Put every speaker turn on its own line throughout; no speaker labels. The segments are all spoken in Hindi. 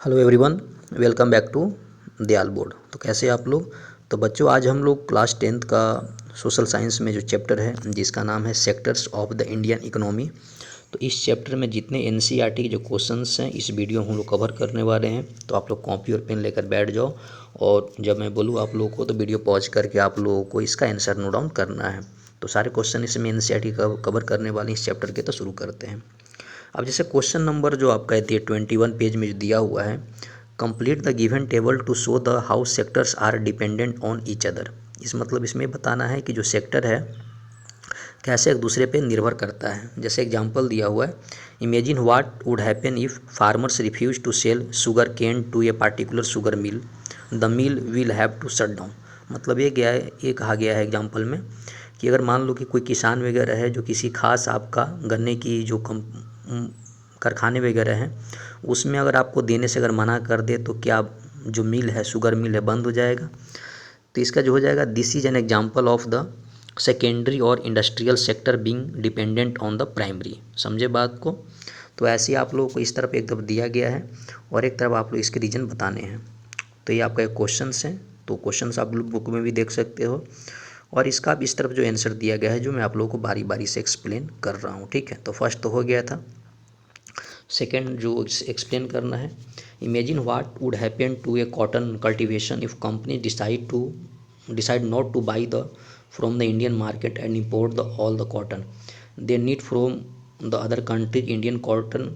Hello everyone, welcome back to Dayal board. तो कैसे आप लोग। तो बच्चों, आज हम लोग क्लास 10th का सोशल साइंस में जो चैप्टर है जिसका नाम है sectors of the Indian economy. तो इस चैप्टर में जितने एनसीईआरटी के जो क्वेश्चंस हैं इस वीडियो हम लोग कवर करने वाले हैं। तो आप लोग कॉपी और पेन लेकर बैठ जाओ और जब मैं बोलूँ आप लोगों को तो वीडियो पॉज करके आप लोगों को इसका आंसर नोट डाउन करना है। तो सारे क्वेश्चन इसमें एनसीईआरटी कवर करने वाले इस चैप्टर के, तो शुरू करते हैं। अब जैसे क्वेश्चन नंबर जो आप कहती है 21 पेज में जो दिया हुआ है, complete the given table to show the how sectors are dependent on each other. इस मतलब इसमें बताना है कि जो सेक्टर है कैसे एक दूसरे पे निर्भर करता है। जैसे एग्जांपल दिया हुआ है, imagine what would happen if farmers refuse to sell sugar cane to a particular sugar mill, the mill will have to shut down. मतलब ये कहा गया है एग्जाम्पल में कि अगर मान लो कि कोई किसान वगैरह है जो किसी खास आपका गन्ने की जो कारखाने वगैरह हैं उसमें अगर आपको देने से अगर मना कर दे तो क्या जो मिल है, शुगर मिल है, बंद हो जाएगा। तो इसका जो हो जाएगा, this is an example of the secondary और industrial sector being dependent on the primary. समझे बात को। तो ऐसे आप लोगों को इस तरफ एक तरफ दिया गया है और एक तरफ आप लोग इसके रीजन बताने हैं। तो ये आपका एक क्वेश्चन है, तो क्वेश्चन आप लोग बुक में भी देख सकते हो और इसका भी इस तरफ जो आंसर दिया गया है जो मैं आप लोगों को बारी बारी से एक्सप्लेन कर रहा हूँ। ठीक है, तो फर्स्ट तो हो गया था। सेकेंड जो एक्सप्लेन करना है, imagine what would happen to a cotton cultivation if company decide not to buy the from the Indian market and import the all the cotton they need from the other countries. Indian cotton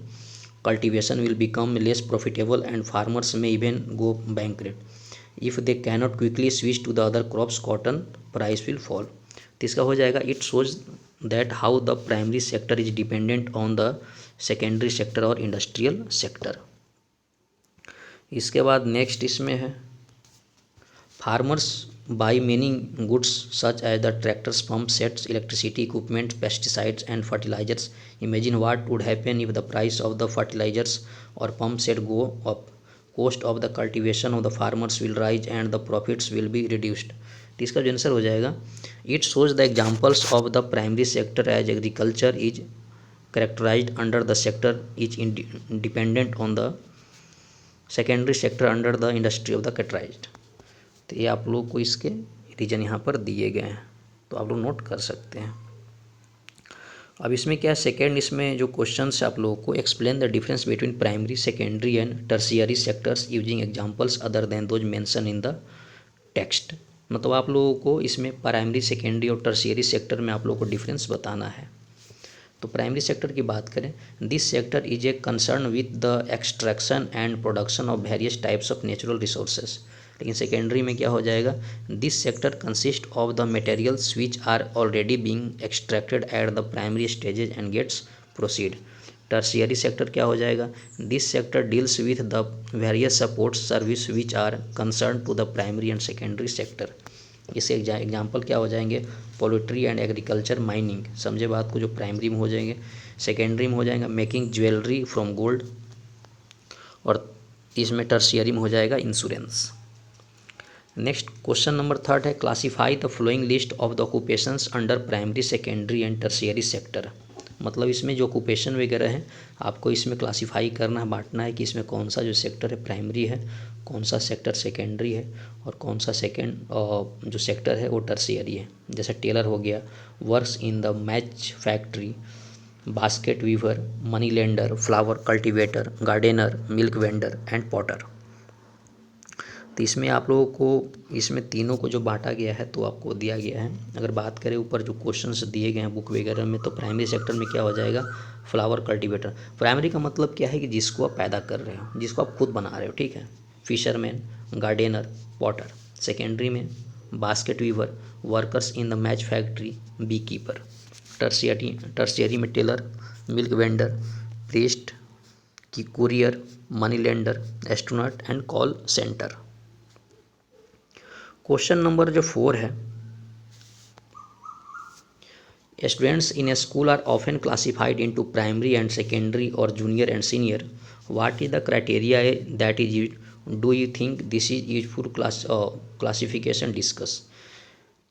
cultivation will become less profitable and farmers may even go bankrupt if they cannot quickly switch to the other crops. Cotton price will fall. तो इसका हो जाएगा, it shows that how the primary sector is dependent on the secondary sector और industrial sector. इसके बाद नेक्स्ट इसमें है, farmers buy many goods such as the tractors, pump sets, electricity equipment, pesticides and fertilizers. Imagine what would happen if the price of the fertilizers or pump set go up. Cost of the cultivation of the farmers will rise and the profits will be reduced. तो इसका जो आंसर हो जाएगा, it shows the examples of the primary sector as agriculture is characterized under the sector is dependent on the secondary sector under the industry of the characterized. तो ये आप लोग को इसके रीजन यहाँ पर दिए गए हैं, तो आप लोग नोट कर सकते हैं। अब इसमें क्या है, सेकेंड इसमें जो क्वेश्चन है आप लोगों को, explain the difference between primary, secondary and tertiary sectors using examples other than those mention in the text. मतलब आप लोगों को इसमें प्राइमरी, सेकेंडरी और टर्शियरी सेक्टर में आप लोगों को डिफरेंस बताना है। तो प्राइमरी सेक्टर की बात करें, this sector is a concern with the extraction and production of various types of natural resources. लेकिन सेकेंडरी में क्या हो जाएगा, this sector consist of the materials which are already being extracted at the primary stages and gets proceed. Tertiary sector क्या हो जाएगा, this sector deals with the various support service which are concern to the primary and secondary sector. इसके एग्जाम्पल क्या हो जाएंगे, पोल्ट्री एंड एग्रीकल्चर, माइनिंग। समझे बात को, जो प्राइमरी में हो जाएंगे। सेकेंडरी में हो जाएगा मेकिंग ज्वेलरी फ्रॉम गोल्ड, और इसमें टर्शियरी में हो जाएगा insurance. Next question number third है, classify the flowing list of the occupations under primary, secondary and tertiary sector. मतलब इसमें जो ऑक्यूपेशन वगैरह है आपको इसमें क्लासीफाई करना है, बांटना है कि इसमें कौन सा जो सेक्टर है प्राइमरी है, कौन सा सेक्टर सेकेंडरी है और कौन सा जो सेक्टर है वो टर्शियरी है। जैसे टेलर हो गया, works in the match factory, basket weaver, money lender, flower cultivator, gardener, milk vendor and potter. तो इसमें आप लोगों को इसमें तीनों को जो बांटा गया है तो आपको दिया गया है। अगर बात करें ऊपर जो क्वेश्चंस दिए गए हैं बुक वगैरह में, तो प्राइमरी सेक्टर में क्या हो जाएगा, फ्लावर कल्टीवेटर। प्राइमरी का मतलब क्या है कि जिसको आप पैदा कर रहे हो, जिसको आप खुद बना रहे हो, ठीक है। Fisherman, gardener, potter. सेकेंडरी में basket weaver, workers in the match factory, bee keeper. Tertiary में टेलर, मिल्क वेंडर, प्रीस्ट, की courier, money lender, astronaut and call centre. Question number जो 4 है, students in a school are often classified into primary and secondary और junior and senior. What is the criteria that is do you think this is useful classification discuss.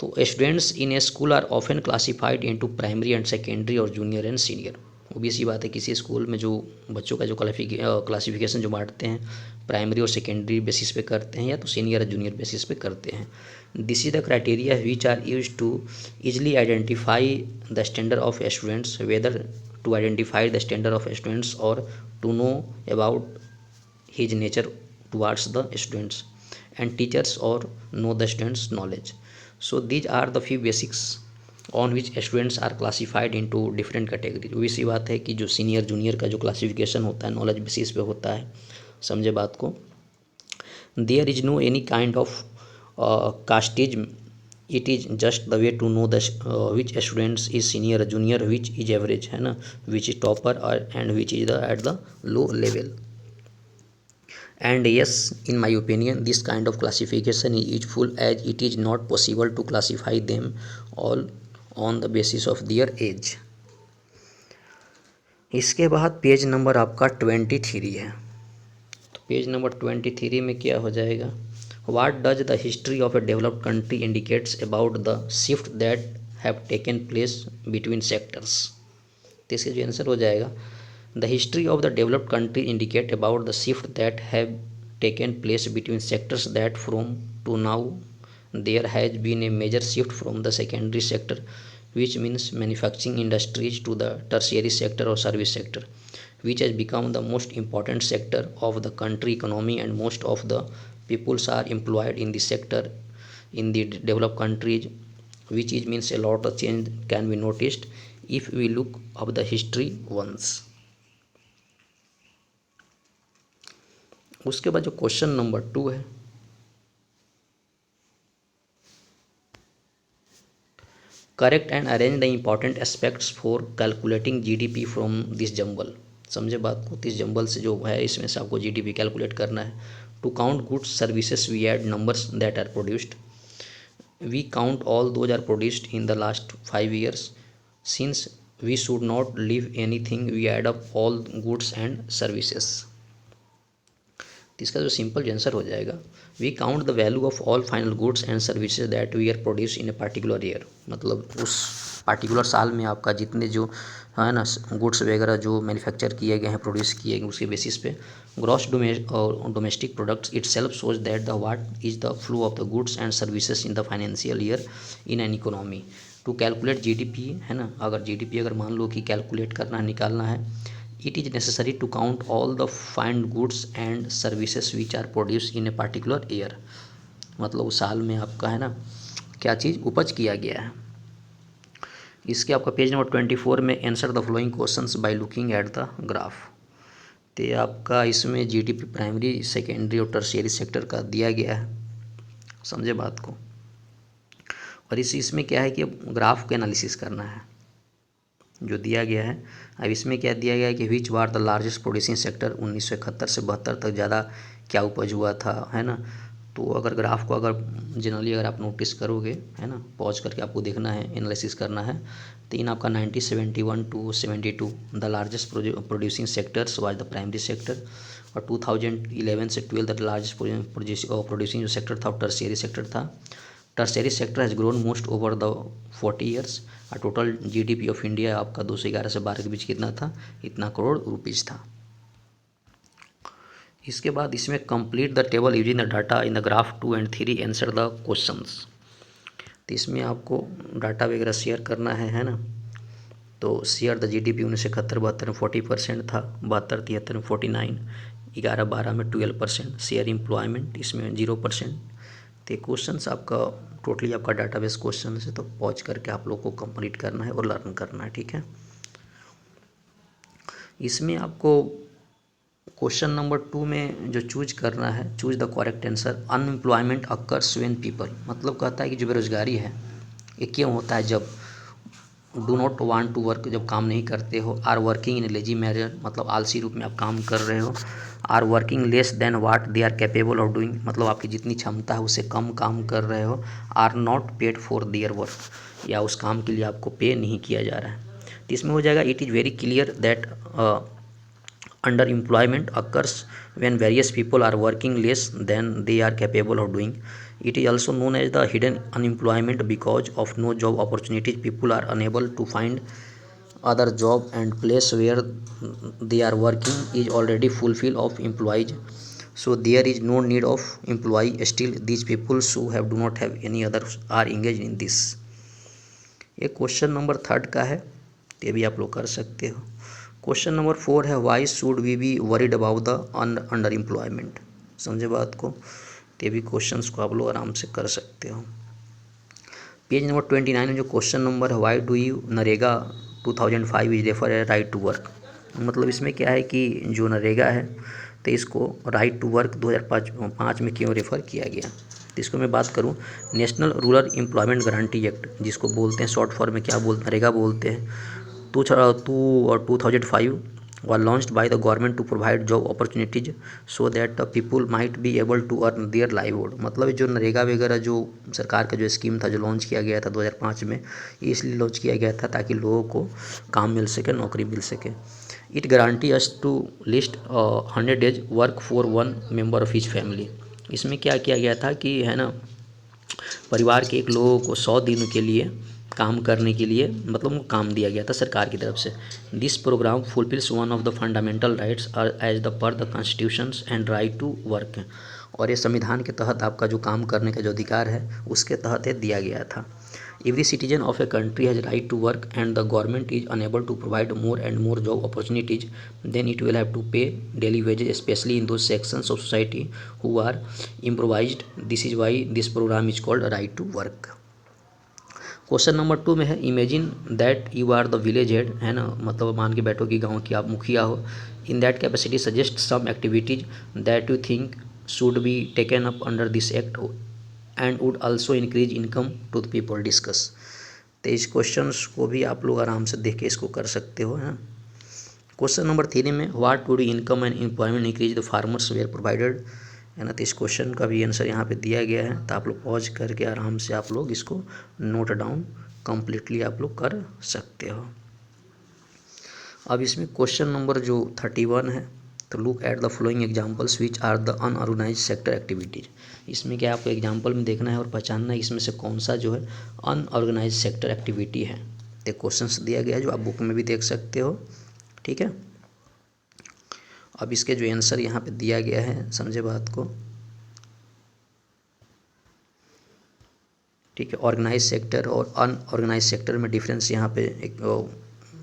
तो students in a school are often classified into primary and secondary और जूनियर एंड सीनियर। obvious सी बात है किसी स्कूल में जो बच्चों का जो क्लासिफिकेशन जो बांटते हैं प्राइमरी और सेकेंडरी बेसिस पे करते हैं या तो सीनियर और जूनियर बेसिस पे करते हैं. This is the criteria which are use to easily identify the standard of students, whether to identify the standard of students or to know about his nature towards the students, and teachers or know the students knowledge. So these are the few basics on which students are classified into different categories. वही सी बात है कि जो सीनियर जूनियर का जो क्लासिफिकेशन होता है नॉलेज बेसिस पे होता है. समझे बात को. There is no any kind of casteism. It is just the way to know the which students is senior junior which is average, है ना, which is topper and which is the at the low level. And yes, in my opinion, this kind of classification is useful as it is not possible to classify them all on the basis of their age. इसके बाद पेज नंबर आपका 23 है. तो पेज नंबर 23 में क्या हो जाएगा. What does the history of a developed country indicates about the shift that have taken place between sectors. तो इसका जो आंसर हो जाएगा, the history of the developed country indicate about the shift that have taken place between sectors, that from to now there has been a major shift from the secondary sector, which means manufacturing industries, to the tertiary sector or service sector, which has become the most important sector of the country economy, and most of the peoples are employed in the sector in the developed countries, which is means a lot of change can be noticed if we look up the history once. उसके बाद जो क्वेश्चन नंबर 2 है, correct and arrange the important aspects for calculating GDP from this jumble. समझे बात को. इस जंबल से जो है इसमें से आपको जीडीपी कैलकुलेट करना है. To count goods services we add numbers that are produced. We count all those are produced in the last 5 years. Since we should not leave anything we add up all goods and services. इसका जो सिंपल आंसर हो जाएगा, we count the value of all final goods and services that we are produce in a particular year. मतलब उस पार्टिकुलर साल में आपका जितने जो है ना गुड्स वगैरह जो मैन्युफैक्चर किए गए हैं प्रोड्यूस किए गए उसके बेसिस पे gross domestic products itself shows that the what is the flow of the goods and services in the financial year in an economy. To calculate GDP, है ना, अगर जीडीपी अगर मान लो कि कैलकुलेट करना है निकालना है, it is necessary to count all the find goods and services which are produced in a particular year. मतलब उस साल में आपका है ना क्या चीज़ उपज किया गया है. इसके आपका पेज नंबर 24 में answer the following questions by looking at the graph. तो आपका इसमें जीडीपी प्राइमरी सेकेंडरी और टर्शियरी सेक्टर का दिया गया है. समझे बात को. और इसमें क्या है कि अब ग्राफ का एनालिसिस करना है जो दिया गया है. अब इसमें क्या दिया गया है कि विच वार द लार्जेस्ट प्रोड्यूसिंग सेक्टर. 1971 से 72 तक ज़्यादा क्या उपज हुआ था, है ना. तो अगर ग्राफ को अगर जनरली अगर आप नोटिस करोगे, है ना, पॉज करके आपको देखना है एनालिसिस करना है. तो इन आपका 1971 to 72 the largest producing sectors was the primary sector. और 2011 से 12 द लार्जेस्ट प्रोड्यूसिंग जो सेक्टर था वो टर्शियरी सेक्टर था. Tertiary sector has grown most over the 40 years. Total GDP of India आपका 211 से 12 के बीच कितना था, इतना करोड़ रुपीज़ था. इसके बाद इसमें complete the table using the data in the graph 2 and 3 answer the questions. तो इसमें आपको डाटा वगैरह शेयर करना है ना. तो शेयर द जीडीपी 1971-72 में 40% था, 72-73 में 49, 11-12 में 12%. शेयर एम्प्लॉयमेंट इसमें 0%. तो क्वेश्चंस आपका टोटली आपका डाटाबेस क्वेश्चन है, तो पॉज करके आप लोग को कंप्लीट करना है और लर्न करना है. ठीक है. इसमें आपको क्वेश्चन नंबर 2 में जो चूज करना है, choose the correct answer. Unemployment occurs when people, मतलब कहता है कि जो बेरोजगारी है ये क्यों होता है जब do not want to work, जब काम नहीं करते हो. Are working in lazy manner, मतलब आलसी रूप में आप काम कर रहे हो. Are working less than what they are capable of doing, मतलब आपकी जितनी क्षमता है उससे कम काम कर रहे हो. Are not paid for their work, या उस काम के लिए आपको पे नहीं किया जा रहा है. तो इसमें हो जाएगा it is very clear that under employment occurs when various people are working less than they are capable of doing. It is also known as the hidden unemployment because of no job opportunities. People are unable to find other job and place where they are working is already fulfilled of employees, so there is no need of employee. Still these people who have do not have any other are engaged in this. ये क्वेश्चन नंबर थर्ड का है, ये भी आप लोग कर सकते हो। क्वेश्चन नंबर फोर है, why should we be worried about the underemployment. समझे बात को, ये भी क्वेश्चंस को आप लोग आराम से कर सकते हो। पेज नंबर 29 में जो क्वेश्चन नंबर है, why do you NREGA 2005 is refer a right to work. मतलब इसमें क्या है कि जो नरेगा है तो इसको राइट टू वर्क 2005 में क्यों रेफ़र किया गया। तो इसको मैं बात करूं, national rural employment guarantee act जिसको बोलते हैं शॉर्ट फॉर्म में क्या बोलते हैं, नरेगा बोलते हैं, 2005 was launched by the government to provide job opportunities so that the people might be able to earn their livelihood। मतलब जो नरेगा वगैरह जो सरकार का जो स्कीम था जो लॉन्च किया गया था 2005 में, ये इसलिए लॉन्च किया गया था ताकि लोगों को काम मिल सके, नौकरी मिल सके। It guarantee us to list 100 days work for one member of each family. इसमें क्या किया गया था कि है ना, परिवार के एक लोगों को 100 दिनों के लिए काम करने के लिए मतलब काम दिया गया था सरकार की तरफ से। This programme fulfils one of the fundamental rights as the per the constitutions and right to work. और ये संविधान के तहत आपका जो काम करने का जो अधिकार है उसके तहत ये दिया गया था। Every citizen of a country has right to work and the government is unable to provide more and more job opportunities then it will have to pay daily wages specially in those sections of society who are improvised. This is why this programme is called right to work. Question number 2 में है, imagine that you are the village head, है ना, मतलब मान के बैठो कि गांव की आप मुखिया हो। In that capacity suggest some activities that you think should be taken up under this act and would also increase income to the people discuss. तो इस क्वेश्चन को भी आप लोग आराम से देख के इसको कर सकते हो, है ना। क्वेश्चन नंबर 3 में, what would income and employment increase the farmers were provided, है ना। तो इस क्वेश्चन का भी आंसर यहाँ पे दिया गया है, तो आप लोग पॉज करके आराम से आप लोग इसको नोट डाउन कम्प्लीटली आप लोग कर सकते हो। अब इसमें क्वेश्चन नंबर जो 31 है, तो look at the flowing examples which are the unorganise sector activities. इसमें क्या आपको एग्जाम्पल में देखना है और पहचानना है इसमें से कौन सा जो है अनऑर्गेनाइज सेक्टर एक्टिविटी है। तो क्वेश्चन दिया गया है जो आप बुक में भी देख सकते हो, ठीक है। अब इसके जो आंसर यहाँ पे दिया गया है, समझे बात को, ठीक है। ऑर्गेनाइज सेक्टर और अनऑर्गेनाइज सेक्टर में डिफरेंस यहाँ पे एक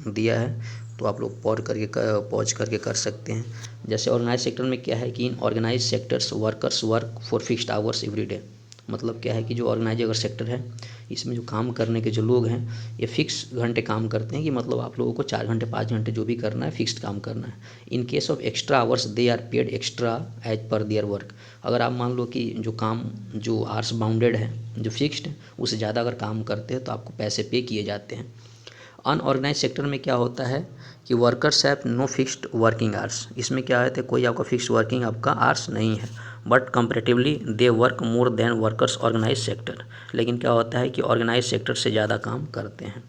दिया है, तो आप लोग पॉज करके कर सकते हैं। जैसे ऑर्गेनाइज सेक्टर में क्या है कि in organise sectors workers work for fixed hours every day. मतलब क्या है कि जो ऑर्गेनाइज अगर सेक्टर है इसमें जो काम करने के जो लोग हैं ये फिक्स घंटे काम करते हैं, कि मतलब आप लोगों को 4 घंटे 5 घंटे जो भी करना है फिक्स्ड काम करना है। In case of extra hours they are paid extra as per their work. अगर आप मान लो कि जो काम जो आवर्स बाउंडेड है जो फिक्स्ड है उससे ज़्यादा अगर काम करते हैं तो आपको पैसे पे किए जाते हैं। अनऑर्गेनाइज सेक्टर में क्या होता है कि workers have no fixed working hours. इसमें क्या है, कोई आपका फिक्स वर्किंग आपका आवर्स नहीं है, but comparatively they work more than workers organise sector. लेकिन क्या होता है कि ऑर्गेनाइज सेक्टर से ज़्यादा काम करते हैं।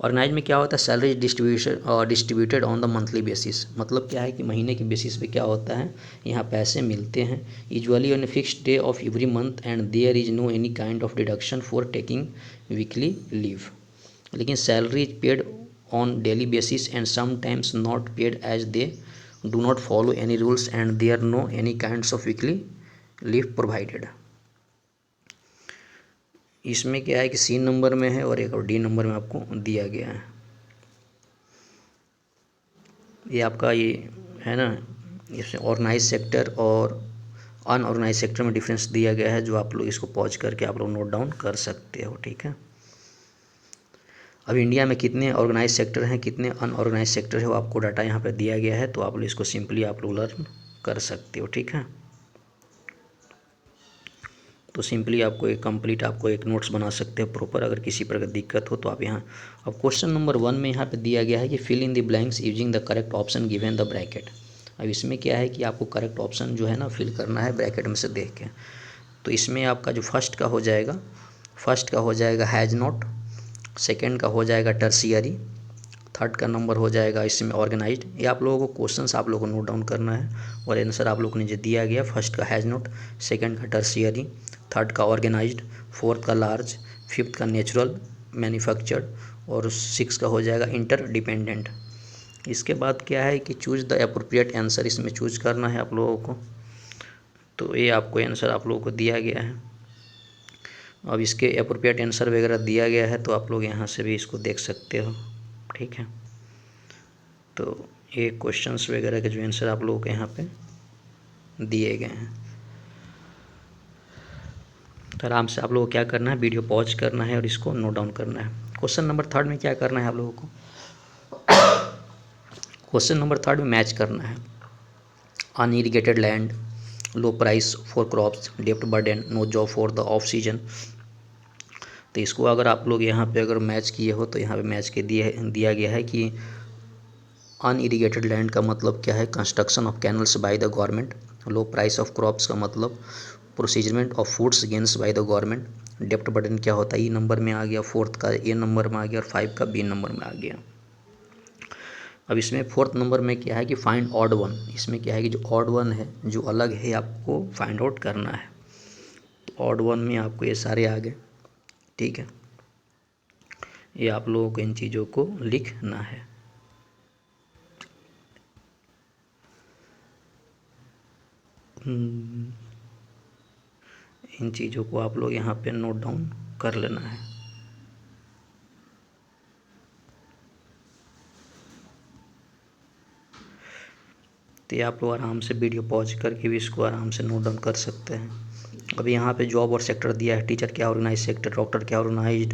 ऑर्गेनाइज में क्या होता है, salary distributed on the monthly basis. मतलब क्या है कि महीने के बेसिस पे क्या होता है, यहाँ पैसे मिलते हैं usually on a fixed day of every month and there is no any kind of deduction for taking weekly leave. लेकिन salary is paid on daily basis and sometimes not paid as they do not follow any rules and there no any kinds of weekly leave provided. इसमें क्या है कि सी नंबर में है और एक और डी नंबर में आपको दिया गया है। ये आपका ये है ना, इसमें ऑर्गेनाइज सेक्टर और अनऑर्गेनाइज सेक्टर में डिफरेंस दिया गया है, जो आप लोग इसको पॉज करके आप लोग नोट डाउन कर सकते हो, ठीक है। अब इंडिया में कितने ऑर्गेनाइज सेक्टर हैं कितने अनऑर्गेनाइज सेक्टर है वो आपको डाटा यहाँ पर दिया गया है, तो आप लोग इसको सिंपली आप लोग लर्न कर सकते हो, ठीक है। तो सिंपली आपको एक कंप्लीट आपको एक नोट्स बना सकते हो प्रॉपर, अगर किसी प्रकार की दिक्कत हो तो आप यहाँ। अब क्वेश्चन नंबर 1 में यहाँ पे दिया गया है कि fill in the blanks using the correct option given the bracket. अब इसमें क्या है कि आपको करेक्ट ऑप्शन जो है ना फिल करना है ब्रैकेट में से देख के। तो इसमें आपका जो फर्स्ट का हो जाएगा हैज़ नॉट, सेकेंड का हो जाएगा टर्शियरी, थर्ड का नंबर हो जाएगा इसमें ऑर्गेनाइज्ड। ये आप लोगों को क्वेश्चंस आप लोगों को नोट डाउन करना है और आंसर आप लोगों को नीचे दिया गया। फर्स्ट का हैज़ नॉट, सेकंड का टर्शियरी, थर्ड का ऑर्गेनाइज्ड, फोर्थ का लार्ज, फिफ्थ का नेचुरल मैन्युफैक्चर्ड और 6 का हो जाएगा इंटर डिपेंडेंट। इसके बाद क्या है कि चूज द अप्रोप्रिएट आंसर, इसमें चूज करना है आप लोगों को। तो ये आपको आंसर आप लोगों को दिया गया है। अब इसके अप्रोप्रिएट आंसर वगैरह दिया गया है, तो आप लोग यहाँ से भी इसको देख सकते हो। ठीक है, तो ये क्वेश्चंस वगैरह के जो आंसर आप लोगों के यहाँ पे दिए गए हैं। तो आराम से आप लोगों को क्या करना है, वीडियो पॉज करना है और इसको नोट डाउन करना है। क्वेश्चन नंबर 3 में क्या करना है आप लोगों को, क्वेश्चन नंबर 3 में मैच करना है। Unirrigated land, low price for crops, डेप्ट burden, no job for the off season. तो इसको अगर आप लोग यहाँ पे अगर मैच किए हो, तो यहाँ पे मैच के दिया गया है कि अनइरिगेटेड लैंड का मतलब क्या है, construction of canals by the government. Low price of crops का मतलब procurement of foods gains by the government. डेप्ट बर्डन क्या होता है, ई नंबर में आ गया, 4th का ए नंबर में आ गया और 5 का बी नंबर में आ गया। अब इसमें 4th नंबर में क्या है कि फाइंड ऑड वन। इसमें क्या है कि जो ऑड वन है, जो अलग है, आपको फाइंड आउट करना है। तो ऑड वन में आपको ये सारे आ गए। ठीक है, ये आप लोगों को इन चीज़ों को लिखना है। इन चीज़ों को आप लोग यहाँ पे नोट डाउन कर लेना है। तो ये आप लोग आराम से वीडियो पॉज करके भी इसको आराम से नोट डाउन कर सकते हैं। अभी यहाँ पे जॉब और सेक्टर दिया है, टीचर क्या ऑर्गेनाइज सेक्टर, डॉक्टर क्या ऑर्गेनाइज्ड,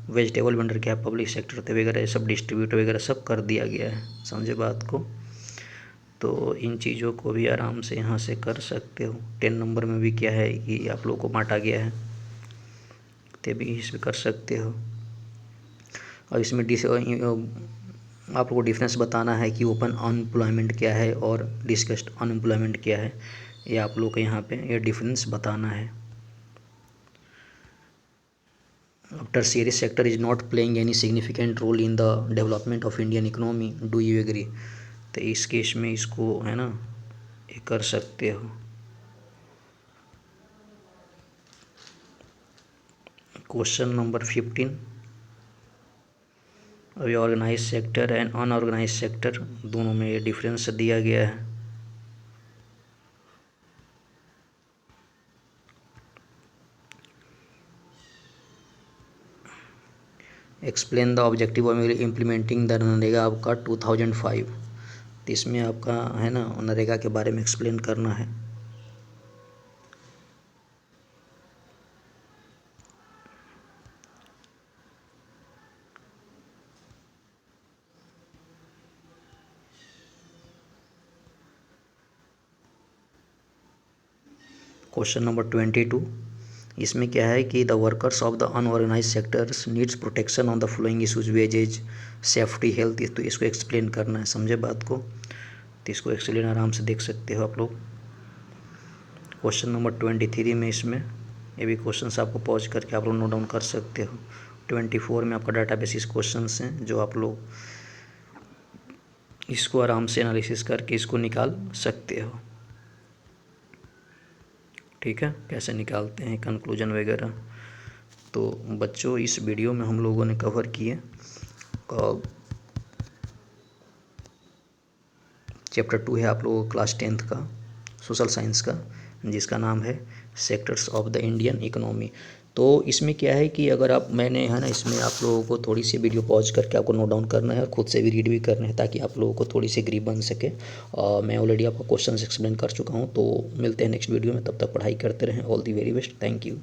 वेजिटेबल वेंडर क्या पब्लिक सेक्टर थे वगैरह, सब डिस्ट्रीब्यूटर वगैरह सब कर दिया गया है। समझे बात को। तो इन चीज़ों को भी आराम से यहाँ से कर सकते हो। 10 नंबर में भी क्या है कि आप लोग को बांटा गया है, तो भी इसमें कर सकते हो। और इसमें आप लोग को डिफरेंस बताना है कि ओपन अनएम्प्लॉयमेंट क्या है और डिस्कस्ड अनएम्प्लॉयमेंट क्या है। ये आप लोग को यहाँ पे ये डिफरेंस बताना है। Tertiary sector is not playing any significant role in the development of Indian economy, do you agree. तो इस केस में इसको है ना ये कर सकते हो। क्वेश्चन नंबर 15, अभी organise sector and unorganise sector दोनों में ये डिफरेंस दिया गया है। Explain the objective of implementing the NREGA आपका 2005। तो इसमें आपका है ना नरेगा के बारे में एक्सप्लेन करना है। क्वेश्चन नंबर 22, इसमें क्या है कि the workers of the unorganise sectors needs protection on the flowing issues, wages, safety, health. तो इसको एक्सप्लेन करना है। समझे बात को। तो इसको एक्सप्लेन आराम से देख सकते हो आप लोग। क्वेश्चन नंबर 23 में इसमें ये भी क्वेश्चंस आपको पॉज करके आप लोग नोट डाउन कर सकते हो। 24 में आपका डाटा बेसिस क्वेश्चंस हैं, जो आप लोग इसको आराम से एनालिसिस करके इसको निकाल सकते हो। ठीक है, कैसे निकालते हैं कंक्लूजन वगैरह। तो बच्चों इस वीडियो में हम लोगों ने कवर किए चैप्टर 2 है आप लोगों को क्लास 10th का सोशल साइंस का, जिसका नाम है sectors of the Indian economy. तो इसमें क्या है कि अगर आप मैंने है ना इसमें आप लोगों को थोड़ी सी वीडियो पॉज करके आपको नोट डाउन करना है और खुद से भी रीड भी करना है, ताकि आप लोगों को थोड़ी सी ग्रिप बन सके। मैं ऑलरेडी आपको क्वेश्चन एक्सप्लेन कर चुका हूँ। तो मिलते हैं नेक्स्ट वीडियो में, तब तक पढ़ाई करते रहें। All the very best, thank you.